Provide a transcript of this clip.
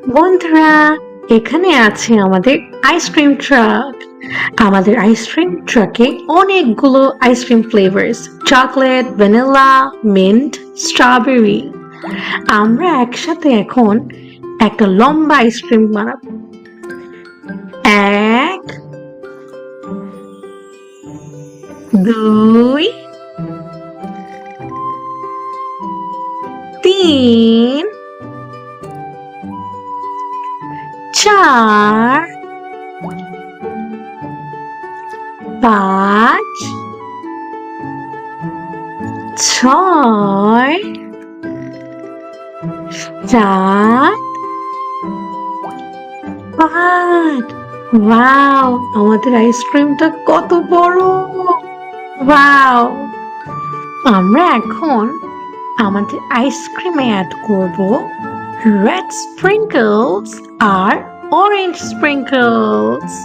বন্ধুরা, এখানে আছে আমাদের আইসক্রিম ট্রাক। আমাদের আইসক্রিম ট্রাকে অনেকগুলো ice cream flavours, chocolate, vanilla, mint, strawberry. আমরা একসাথে এখন একটা লম্বা আইসক্রিম বানাবো। এক, দুই, তিন, চার, পাঁচ, ছয়, সাত, আট। ওয়াও, আমাদের আইসক্রিমটা কত বড়! ওয়াও! আমরা এখন আমাদের আইসক্রিমে অ্যাড করব রেড স্প্রিঙ্কলস আর অরেঞ্জ স্প্রিঙ্কলস।